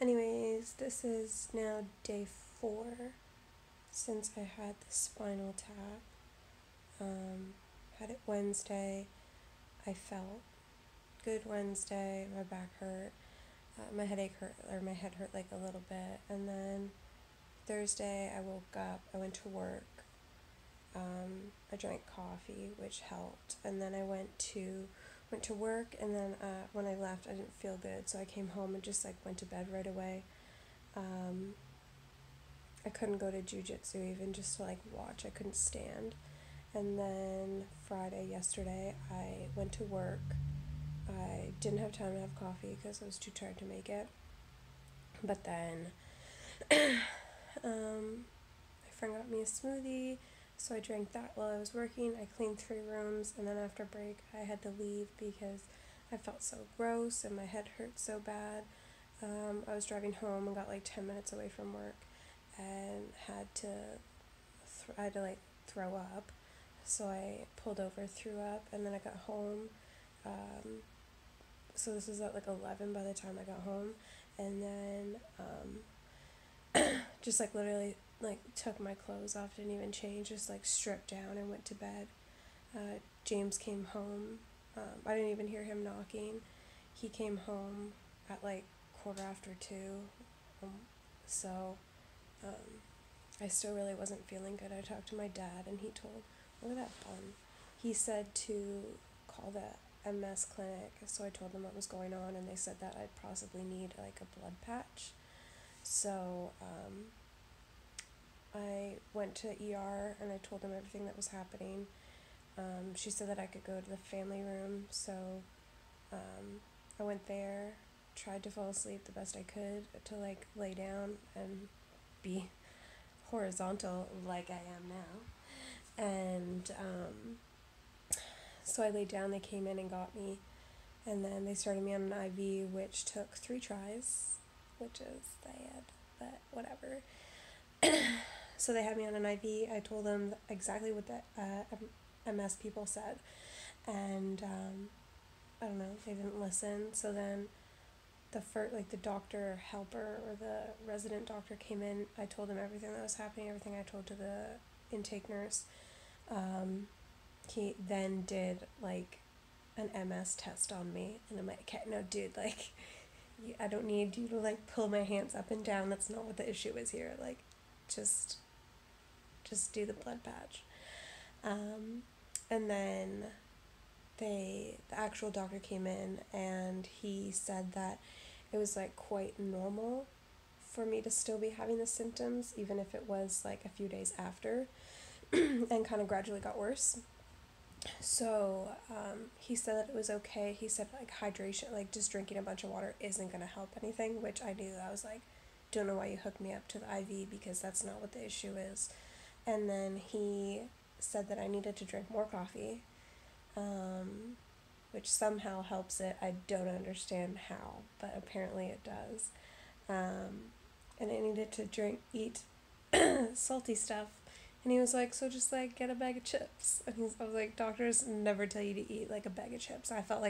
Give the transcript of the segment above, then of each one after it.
Anyways, this is now day 4 since I had the spinal tap. Had it Wednesday. I felt good Wednesday. My back hurt. My headache hurt, or my head hurt like a little bit. And then Thursday, I woke up. I went to work. I drank coffee, which helped. And then I went to work. And then when I left, I didn't feel good, so I came home and just went to bed right away. I couldn't go to jujitsu even just to watch. I couldn't stand. And then Friday, yesterday, I went to work. I didn't have time to have coffee because I was too tired to make it. But then my friend got me a smoothie, so I drank that while I was working. I cleaned 3 rooms, and then after break, I had to leave because I felt so gross and my head hurt so bad. I was driving home and got 10 minutes away from work and I had to throw up. So I pulled over, threw up, and then I got home. So this was at 11 by the time I got home. And then just literally took my clothes off, didn't even change, just stripped down and went to bed. James came home. I didn't even hear him knocking. He came home at 2:15. So I still really wasn't feeling good. I talked to my dad, and look at that bun. He said to call the MS clinic, so I told them what was going on, and they said that I'd possibly need a blood patch. So I went to ER, and I told them everything that was happening. She said that I could go to the family room, so I went there, tried to fall asleep the best I could, to lay down and be horizontal like I am now. And so I laid down, they came in and got me, and then they started me on an IV, which took 3 tries, which is sad, but whatever. So they had me on an IV. I told them exactly what the MS people said, and I don't know, they didn't listen. So then the doctor helper or the resident doctor came in. I told him everything that was happening, everything I told to the intake nurse. He then did an MS test on me, and I'm like, okay, no, dude, I don't need you to pull my hands up and down. That's not what the issue is here. Just do the blood patch. And then the actual doctor came in, and he said that it was quite normal for me to still be having the symptoms, even if it was a few days after, and kind of gradually got worse. So he said that it was okay. He said hydration, just drinking a bunch of water isn't going to help anything, which I knew. I was don't know why you hooked me up to the IV, because that's not what the issue is. And then he said that I needed to drink more coffee, which somehow helps it. I don't understand how, but apparently it does. And I needed to eat salty stuff. And he was like, so just get a bag of chips. And I was like, doctors never tell you to eat a bag of chips. I felt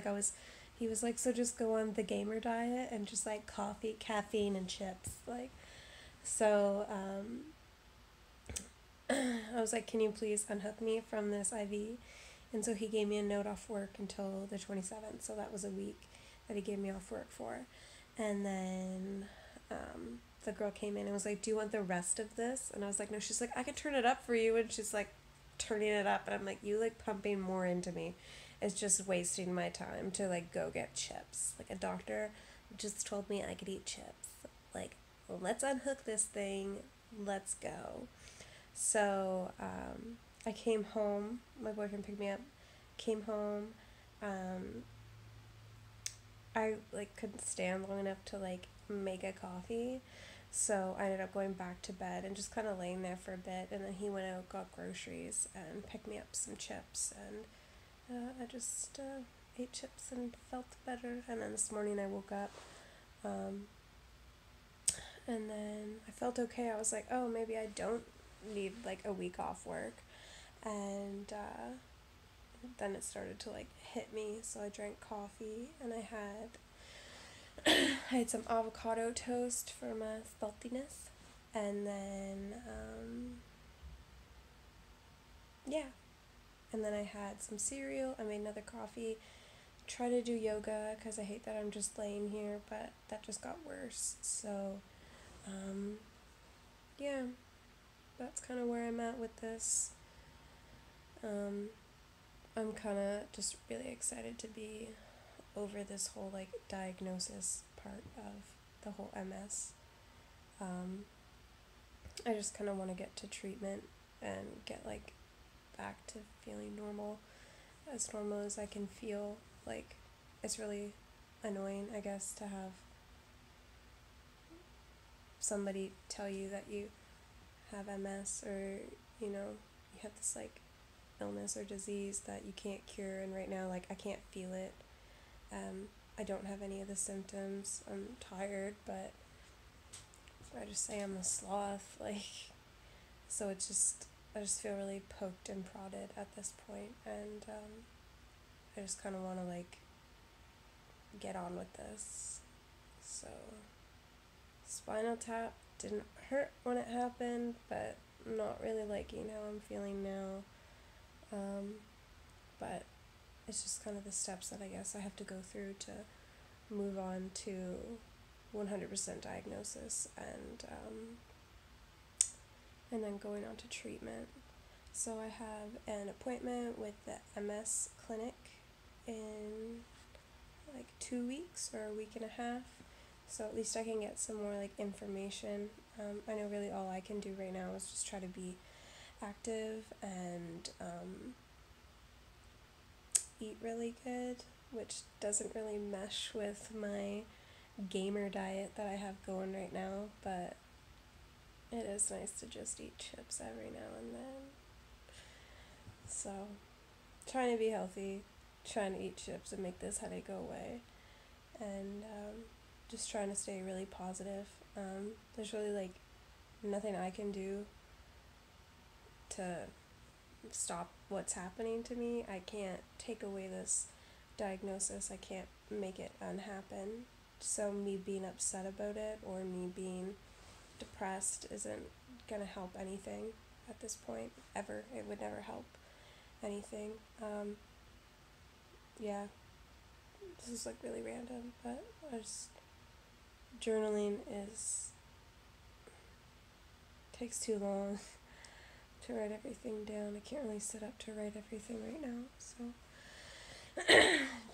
he was like, so just go on the gamer diet and just coffee, caffeine, and chips. So I was like, can you please unhook me from this IV? And so he gave me a note off work until the 27th. So that was a week that he gave me off work for. And then the girl came in and was like, do you want the rest of this? And I was like, no. She's like, I can turn it up for you. And she's turning it up. And I'm like, you pumping more into me is just wasting my time to go get chips. A doctor just told me I could eat chips. Let's unhook this thing. Let's go. So I came home. My boyfriend picked me up. Came home. I couldn't stand long enough to make a coffee, so I ended up going back to bed and just kind of laying there for a bit. And then he went out, got groceries, and picked me up some chips, and I just ate chips and felt better. And then this morning I woke up, and then I felt okay. I was like, oh, maybe I don't need a week off work. And then it started to hit me, so I drank coffee, and I had I had some avocado toast for my saltiness, and then yeah, and then I had some cereal. I made another coffee. Try to do yoga because I hate that I'm just laying here, but that just got worse. So yeah, that's kind of where I'm at with this. I'm kind of just really excited to be over this whole like diagnosis part of the whole MS. I just kind of want to get to treatment and get like back to feeling normal as I can feel. Like, it's really annoying, I guess, to have somebody tell you that you have MS, or you have this like illness or disease that you can't cure, and right now like I can't feel it. I don't have any of the symptoms. I'm tired, but I just say I'm a sloth, like, so it's just, I just feel really poked and prodded at this point, and I just kind of want to like get on with this. So Spinal Tap didn't hurt when it happened, but I'm not really liking how I'm feeling now. But it's just kind of the steps that I guess I have to go through to move on to 100% diagnosis, and then going on to treatment. So I have an appointment with the MS clinic in like 2 weeks or a week and a half, so at least I can get some more like information. I know really all I can do right now is just try to be active and eat really good, which doesn't really mesh with my gamer diet that I have going right now, but it is nice to just eat chips every now and then. So, trying to be healthy, trying to eat chips and make this headache go away, and just trying to stay really positive. There's really like nothing I can do to stop what's happening to me. I can't take away this diagnosis. I can't make it unhappen. So me being upset about it or me being depressed isn't gonna help anything at this point, ever. It would never help anything. Yeah, this is like really random, but journaling takes too long to write everything down. I can't really sit up to write everything right now, so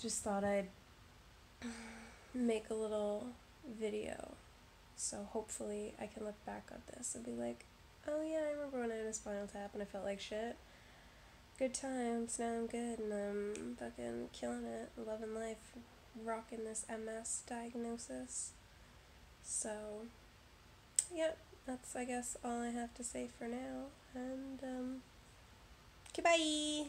just thought I'd make a little video, so hopefully I can look back on this and be like, oh yeah, I remember when I had a spinal tap and I felt like shit. Good times, now I'm good and I'm fucking killing it, loving life, rocking this MS diagnosis. So, yep, that's I guess all I have to say for now, and goodbye!